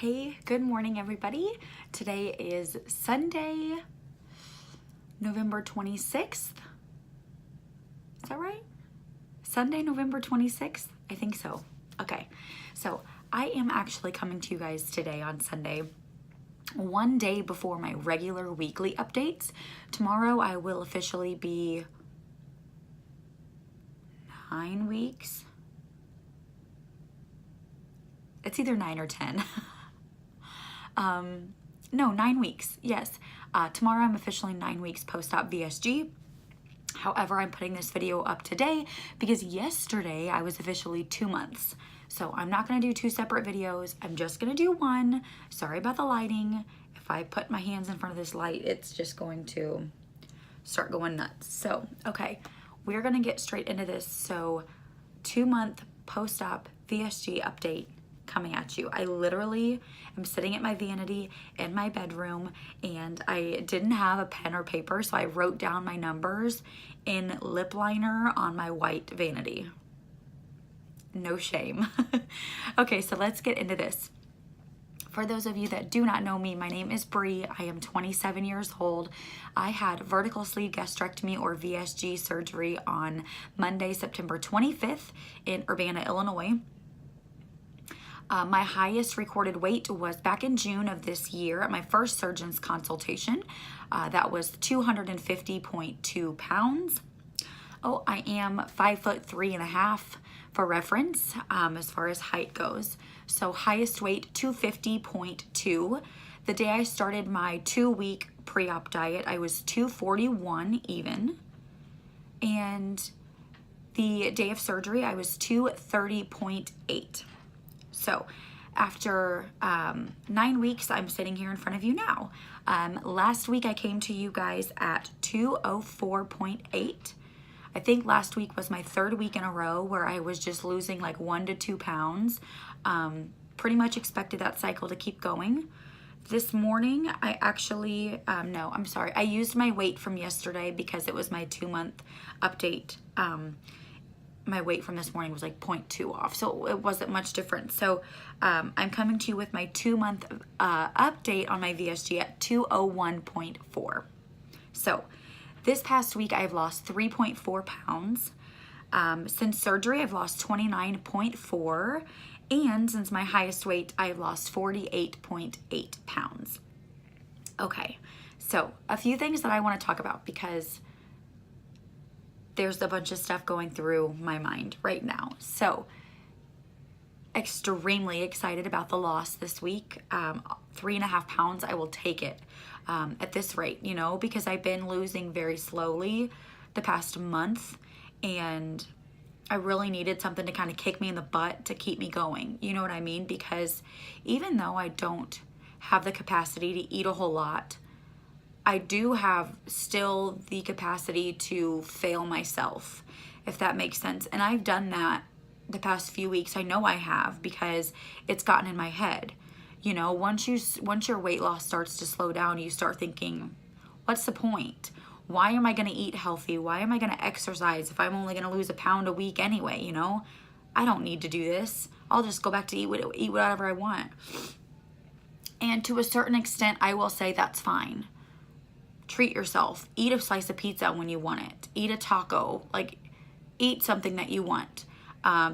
Hey, good morning, everybody. Today is Sunday, November 26th. Is that right? Sunday, November 26th? I think so. Okay, so I am actually coming to you guys today on Sunday, one day before my regular weekly updates. Tomorrow I will officially be 9 weeks. It's either 9 or 10. No, 9 weeks. Yes. Tomorrow I'm officially 9 weeks post op VSG. However, I'm putting this video up today because yesterday I was officially 2 months. So I'm not going to do 2 separate videos. I'm just going to do one. Sorry about the lighting. If I put my hands in front of this light, it's just going to start going nuts. So, okay, we're going to get straight into this. So 2-month post op VSG update coming at you. I literally am sitting at my vanity in my bedroom and I didn't have a pen or paper, so I wrote down my numbers in lip liner on my white vanity. No shame. Okay, so let's get into this. For those of you that do not know me, my name is Bree. I am 27 years old. I had vertical sleeve gastrectomy or VSG surgery on Monday, September 25th in Urbana, Illinois. My highest recorded weight was back in June of this year at my first surgeon's consultation. That was 250.2 pounds. Oh, I am 5'3.5" for reference as far as height goes. So highest weight 250.2. The day I started my 2-week pre-op diet, I was 241 even. And the day of surgery, I was 230.8. So after 9 weeks, I'm sitting here in front of you now. Last week I came to you guys at 204.8. I think last week was my 3rd week in a row where I was just losing like 1 to 2 pounds. Pretty much expected that cycle to keep going. This morning, I actually, no, I'm sorry. I used my weight from yesterday because it was my 2-month update. My weight from this morning was like 0.2 off, so it wasn't much different. So I'm coming to you with my 2-month update on my VSG at 201.4. So this past week I've lost 3.4 pounds. Since surgery I've lost 29.4, and since my highest weight I've lost 48.8 pounds. Okay, so a few things that I want to talk about because there's a bunch of stuff going through my mind right now. So extremely excited about the loss this week. 3.5 pounds, I will take it at this rate, you know, because I've been losing very slowly the past month and I really needed something to kind of kick me in the butt to keep me going. You know what I mean? Because even though I don't have the capacity to eat a whole lot, I do have still the capacity to fail myself, if that makes sense. And I've done that the past few weeks. I know I have because it's gotten in my head. You know, once your weight loss starts to slow down, you start thinking, what's the point? Why am I going to eat healthy? Why am I going to exercise if I'm only going to lose a pound a week anyway? You know, I don't need to do this. I'll just go back to eat whatever I want. And to a certain extent, I will say that's fine. Treat yourself. Eat a slice of pizza when you want it. Eat a taco. Like, eat something that you want.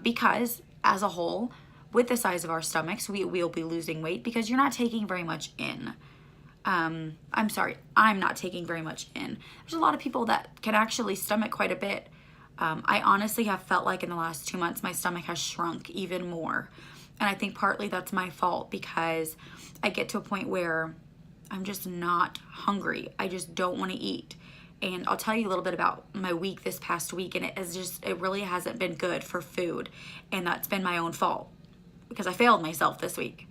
Because, as a whole, with the size of our stomachs, we will be losing weight because you're not taking very much in. I'm sorry, I'm not taking very much in. There's a lot of people that can actually stomach quite a bit. I honestly have felt like in the last 2 months, my stomach has shrunk even more. And I think partly that's my fault because I get to a point where I'm just not hungry. I just don't want to eat. And I'll tell you a little bit about my week this past week, and it really hasn't been good for food. And that's been my own fault because I failed myself this week.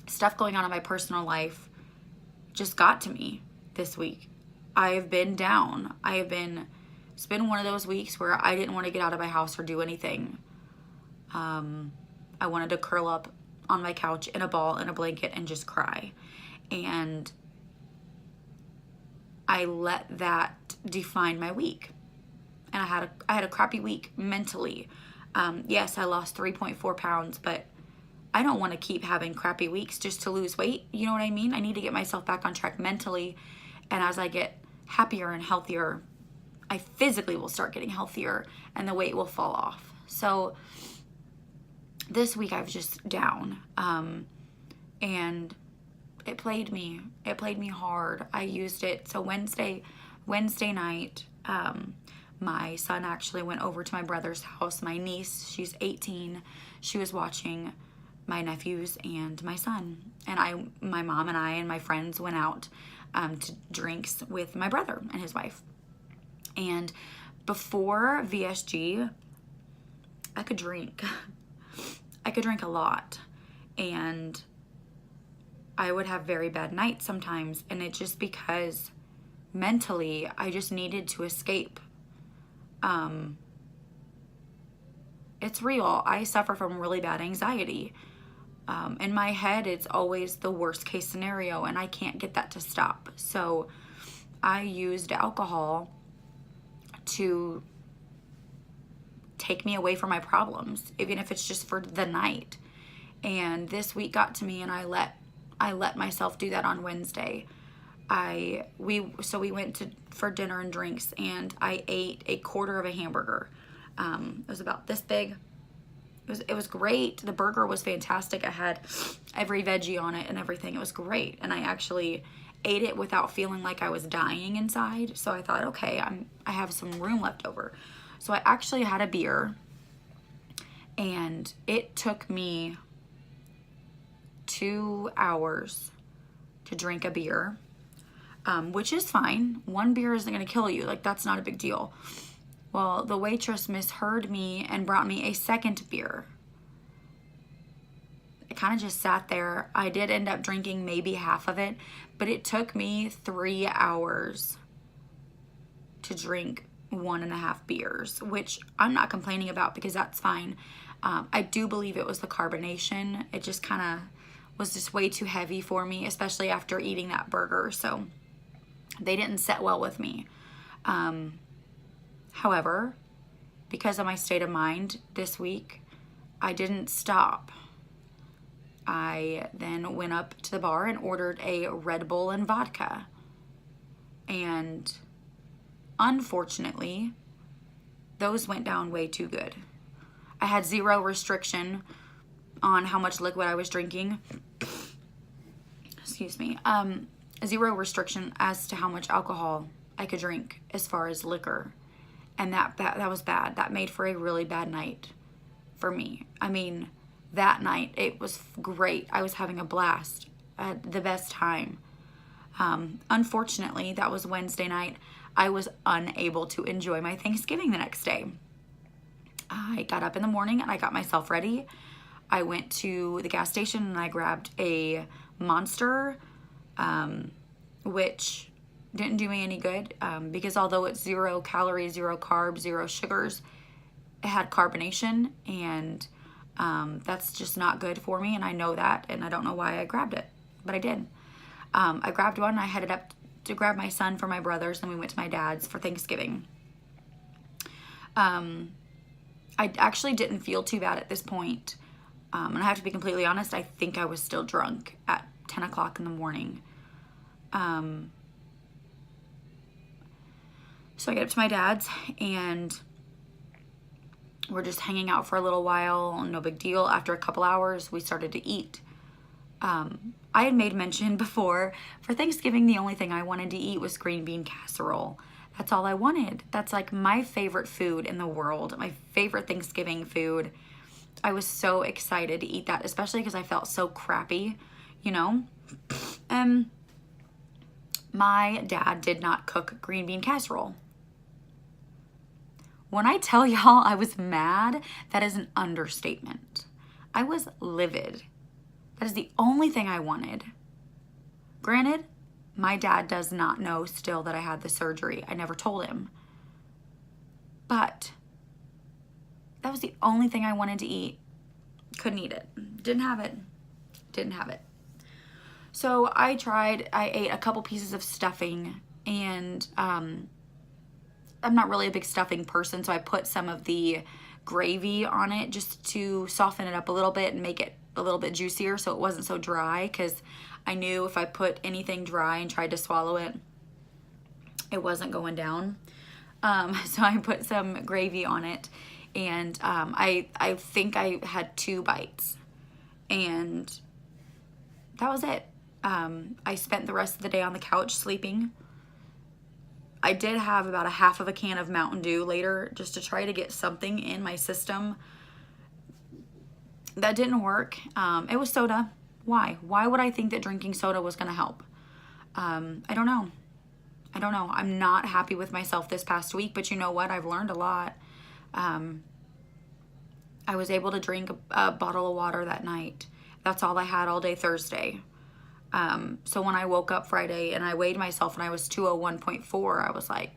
Stuff going on in my personal life just got to me this week. I have been down. It's been one of those weeks where I didn't want to get out of my house or do anything. I wanted to curl up on my couch in a ball in a blanket and just cry. And I let that define my week. And I had a crappy week mentally. Yes, I lost 3.4 pounds, but I don't want to keep having crappy weeks just to lose weight. You know what I mean? I need to get myself back on track mentally. And as I get happier and healthier, I physically will start getting healthier and the weight will fall off. So this week I was just down. And it played me hard. I used it. So Wednesday night, my son actually went over to my brother's house. My niece, she's 18. She was watching my nephews and my son. And my mom and I and my friends went out to drinks with my brother and his wife. And before VSG, I could drink. I could drink a lot. And I would have very bad nights sometimes. And it's just because mentally, I just needed to escape. It's real. I suffer from really bad anxiety. In my head, it's always the worst case scenario, and I can't get that to stop. So I used alcohol to take me away from my problems, even if it's just for the night. And this week got to me, and I let myself do that on Wednesday. We went for dinner and drinks, and I ate a quarter of a hamburger. It was about this big. It was great. The burger was fantastic. I had every veggie on it and everything. It was great. And I actually ate it without feeling like I was dying inside. So I thought, okay, I have some room left over. So I actually had a beer, and it took me 2 hours to drink a beer, which is fine. One beer isn't going to kill you. Like, that's not a big deal. Well, the waitress misheard me and brought me a second beer. It kind of just sat there. I did end up drinking maybe half of it, but it took me 3 hours to drink 1.5 beers, which I'm not complaining about because that's fine. I do believe it was the carbonation. It just kind of was just way too heavy for me, especially after eating that burger. So they didn't sit well with me. However, because of my state of mind this week, I didn't stop. I then went up to the bar and ordered a Red Bull and vodka. And unfortunately, those went down way too good. I had zero restriction on how much liquid I was drinking. Excuse me. Zero restriction as to how much alcohol I could drink as far as liquor. And that was bad. That made for a really bad night for me. I mean, that night, it was great. I was having a blast. I had the best time. Unfortunately, that was Wednesday night. I was unable to enjoy my Thanksgiving the next day. I got up in the morning and I got myself ready. I went to the gas station and I grabbed a Monster, which didn't do me any good because although it's 0 calories, 0 carbs, 0 sugars, it had carbonation, and that's just not good for me, and I know that, and I don't know why I grabbed it, but I did. I grabbed one, and I headed up to grab my son for my brothers, and we went to my dad's for Thanksgiving. I actually didn't feel too bad at this point, and I have to be completely honest, I think I was still drunk at 10 o'clock in the morning. So I get up to my dad's, and we're just hanging out for a little while. No big deal. After a couple hours, we started to eat. I had made mention before, for Thanksgiving, the only thing I wanted to eat was green bean casserole. That's all I wanted. That's like my favorite food in the world, my favorite Thanksgiving food. I was so excited to eat that, especially because I felt so crappy, you know? My dad did not cook green bean casserole. When I tell y'all I was mad, that is an understatement. I was livid. That is the only thing I wanted. Granted, my dad does not know still that I had the surgery. I never told him. But that was the only thing I wanted to eat. Couldn't eat it. Didn't have it. Didn't have it. So I ate a couple pieces of stuffing, and I'm not really a big stuffing person, so I put some of the gravy on it just to soften it up a little bit and make it a little bit juicier so it wasn't so dry, because I knew if I put anything dry and tried to swallow it, it wasn't going down. So I put some gravy on it, and I think I had 2 bites, and that was it. I spent the rest of the day on the couch sleeping. I did have about a half of a can of Mountain Dew later just to try to get something in my system. That didn't work. It was soda. Why? Why would I think that drinking soda was going to help? I don't know. I'm not happy with myself this past week, but you know what? I've learned a lot. I was able to drink a bottle of water that night. That's all I had all day Thursday. So when I woke up Friday and I weighed myself and I was 201.4, I was like,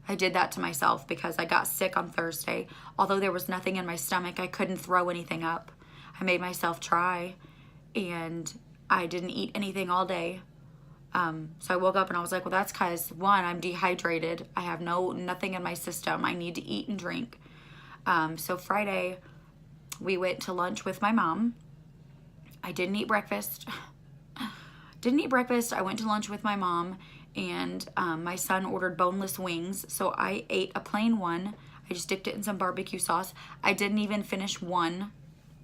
I did that to myself because I got sick on Thursday. Although there was nothing in my stomach, I couldn't throw anything up. I made myself try, and I didn't eat anything all day. So I woke up and I was like, well, that's because, one, I'm dehydrated. I have nothing in my system. I need to eat and drink. So Friday, we went to lunch with my mom. I didn't eat breakfast. I went to lunch with my mom, and my son ordered boneless wings. So I ate a plain one. I just dipped it in some barbecue sauce. I didn't even finish one.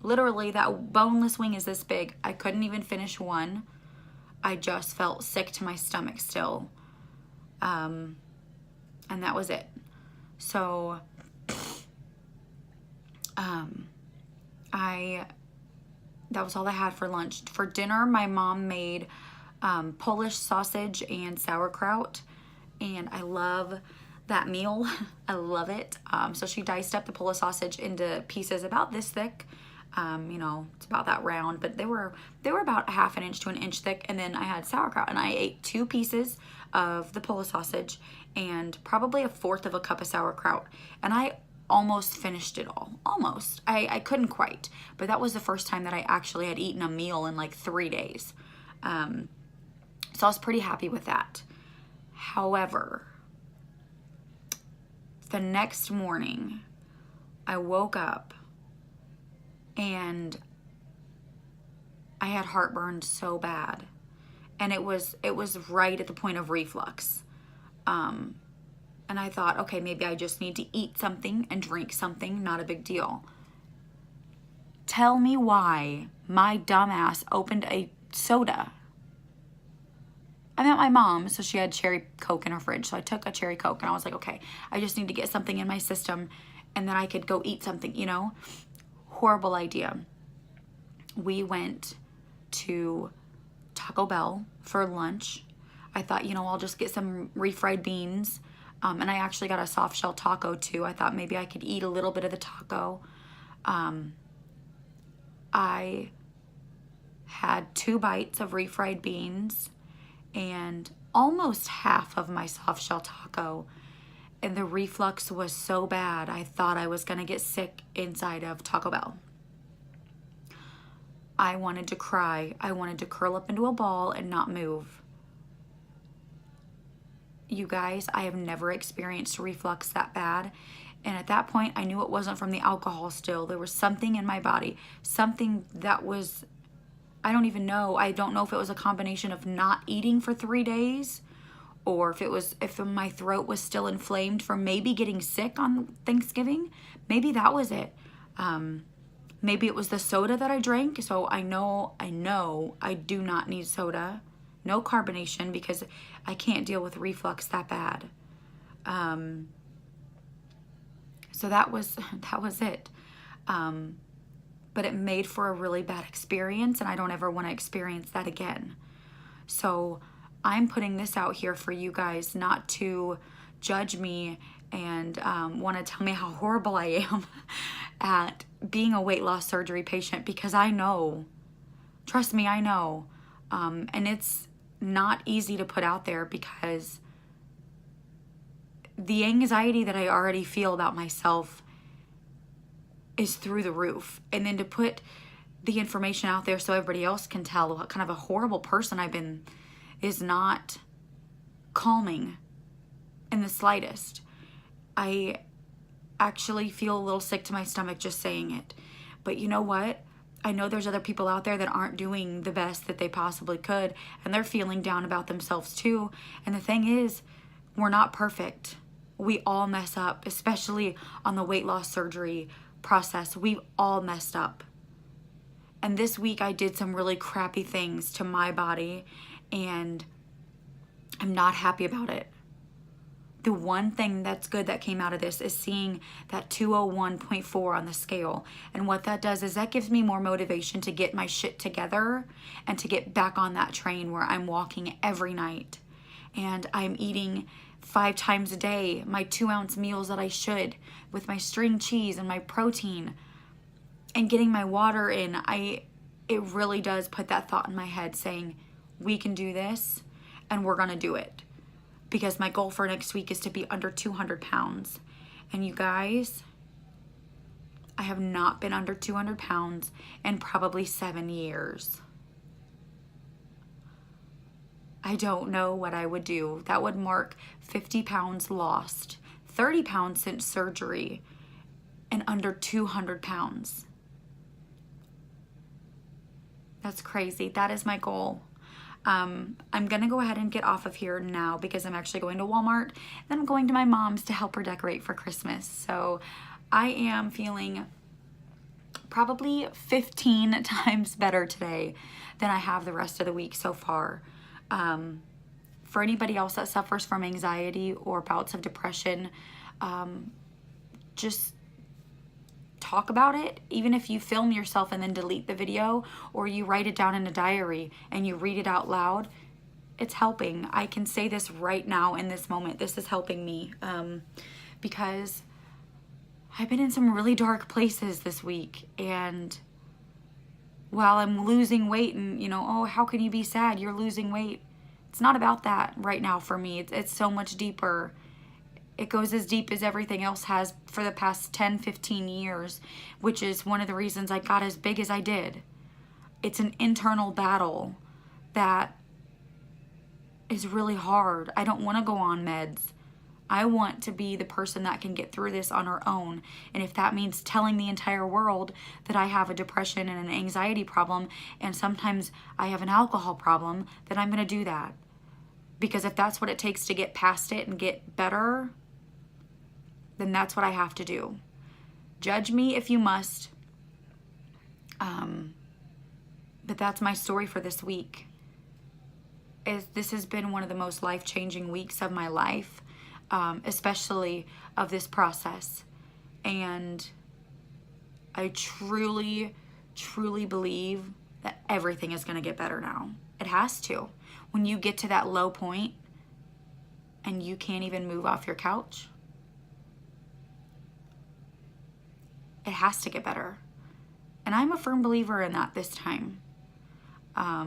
Literally, that boneless wing is this big. I couldn't even finish one. I just felt sick to my stomach still. And that was it. So, that was all I had for lunch. For dinner, my mom made Polish sausage and sauerkraut, and I love that meal. I love it. So she diced up the Polish sausage into pieces about this thick. It's about that round, but they were about 1/2 inch to 1 inch thick. And then I had sauerkraut, and I ate 2 pieces of the Polish sausage and probably 1/4 of a cup of sauerkraut. And I almost finished it all. Almost. I couldn't quite, but that was the first time that I actually had eaten a meal in like 3 days. So I was pretty happy with that. However, the next morning I woke up and I had heartburn so bad, and it was right at the point of reflux. And I thought, okay, maybe I just need to eat something and drink something, not a big deal. Tell me why my dumbass opened a soda. I'm at my mom's, so she had cherry Coke in her fridge. So I took a cherry Coke, and I was like, okay, I just need to get something in my system, and then I could go eat something, Horrible idea. We went to Taco Bell for lunch. I thought, I'll just get some refried beans. And I actually got a soft shell taco too. I thought maybe I could eat a little bit of the taco. I had 2 bites of refried beans and almost half of my soft shell taco. And the reflux was so bad, I thought I was going to get sick inside of Taco Bell. I wanted to cry. I wanted to curl up into a ball and not move. You guys, I have never experienced reflux that bad. And at that point, I knew it wasn't from the alcohol still. There was something in my body. Something that was, I don't even know. I don't know if it was a combination of not eating for 3 days, or if my throat was still inflamed from maybe getting sick on Thanksgiving. Maybe that was it. Maybe it was the soda that I drank. So I know I do not need soda. No carbonation, because I can't deal with reflux that bad. So that was it. But it made for a really bad experience, and I don't ever want to experience that again. So I'm putting this out here for you guys not to judge me and want to tell me how horrible I am at being a weight loss surgery patient, because I know. Trust me, I know. And it's not easy to put out there, because the anxiety that I already feel about myself is through the roof. And then to put the information out there so everybody else can tell what kind of a horrible person I've been is not calming in the slightest. I actually feel a little sick to my stomach just saying it. But you know what? I know there's other people out there that aren't doing the best that they possibly could, and they're feeling down about themselves too. And the thing is, we're not perfect. We all mess up, especially on the weight loss surgery process. We've all messed up. And this week I did some really crappy things to my body, and I'm not happy about it. The one thing that's good that came out of this is seeing that 201.4 on the scale. And what that does is that gives me more motivation to get my shit together and to get back on that train where I'm walking every night. And I'm eating 5 times a day, my 2-ounce meals that I should, with my string cheese and my protein, and getting my water in. It really does put that thought in my head saying, we can do this and we're gonna do it. Because my goal for next week is to be under 200 pounds. And you guys, I have not been under 200 pounds in probably 7 years. I don't know what I would do. That would mark 50 pounds lost, 30 pounds since surgery, and under 200 pounds. That's crazy. That is my goal. I'm going to go ahead and get off of here now because I'm actually going to Walmart. Then I'm going to my mom's to help her decorate for Christmas. So I am feeling probably 15 times better today than I have the rest of the week so far. For anybody else that suffers from anxiety or bouts of depression, just talk about it. Even if you film yourself and then delete the video, or you write it down in a diary and you read it out loud, it's helping. I can say this right now in this moment. This is helping me because I've been in some really dark places this week, and while I'm losing weight and, oh, how can you be sad? You're losing weight. It's not about that right now for me. It's so much deeper. It goes as deep as everything else has for the past 10, 15 years, which is one of the reasons I got as big as I did. It's an internal battle that is really hard. I don't want to go on meds. I want to be the person that can get through this on her own. And if that means telling the entire world that I have a depression and an anxiety problem, and sometimes I have an alcohol problem, then I'm going to do that. Because if that's what it takes to get past it and get better, then that's what I have to do. Judge me if you must. But that's my story for this week. This has been one of the most life-changing weeks of my life, especially of this process. And I truly, truly believe that everything is going to get better now. It has to. When you get to that low point and you can't even move off your couch, it has to get better. And I'm a firm believer in that this time. I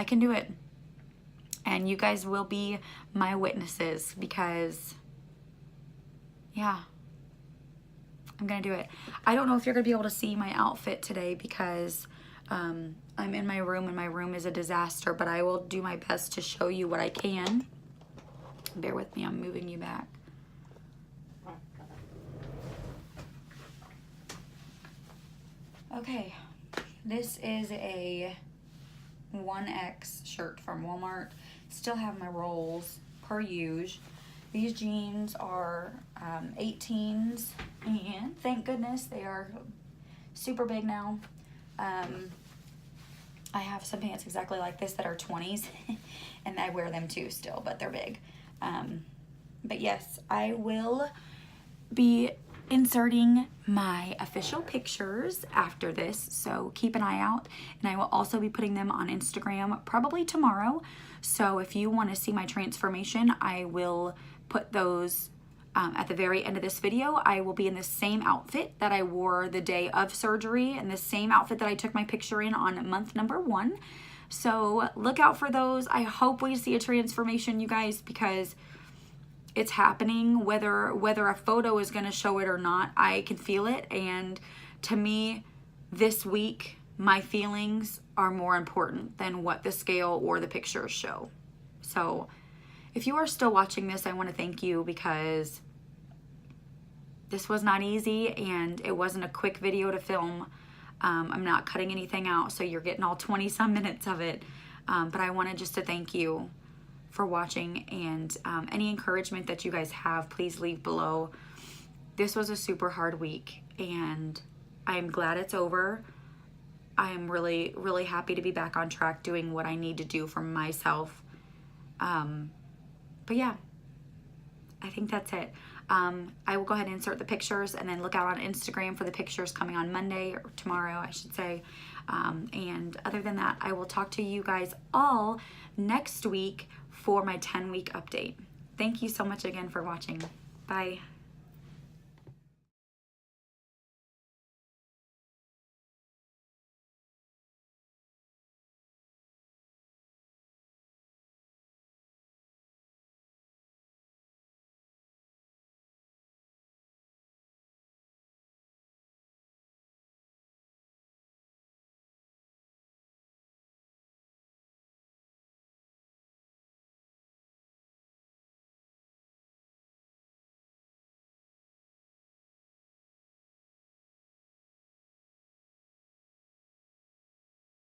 can do it. And you guys will be my witnesses because, yeah, I'm going to do it. I don't know if you're going to be able to see my outfit today because I'm in my room and my room is a disaster, but I will do my best to show you what I can. Bear with me, I'm moving you back. Okay, this is a 1X shirt from Walmart. Still have my rolls per usual. These jeans are 18s, and thank goodness they are super big now. I have some pants exactly like this that are 20s, and I wear them too still, but they're big. But yes, I will be inserting my official pictures after this, so keep an eye out. And I will also be putting them on Instagram probably tomorrow. So if you want to see my transformation, I will put those at the very end of this video. I will be in the same outfit that I wore the day of surgery and the same outfit that I took my picture in on month number 1. So look out for those. I hope we see a transformation, you guys, because it's happening. Whether a photo is going to show it or not, I can feel it. And to me, this week, my feelings are more important than what the scale or the pictures show. So if you are still watching this, I want to thank you because this was not easy, and it wasn't a quick video to film. I'm not cutting anything out, so you're getting all 20 some minutes of it. But I wanted just to thank you for watching, and any encouragement that you guys have, please leave below. This was a super hard week, and I'm glad it's over. I am really, really happy to be back on track doing what I need to do for myself. But yeah, I think that's it. I will go ahead and insert the pictures, and then look out on Instagram for the pictures coming on Monday, or tomorrow, I should say. And other than that, I will talk to you guys all next week for my 10-week update. Thank you so much again for watching. Bye.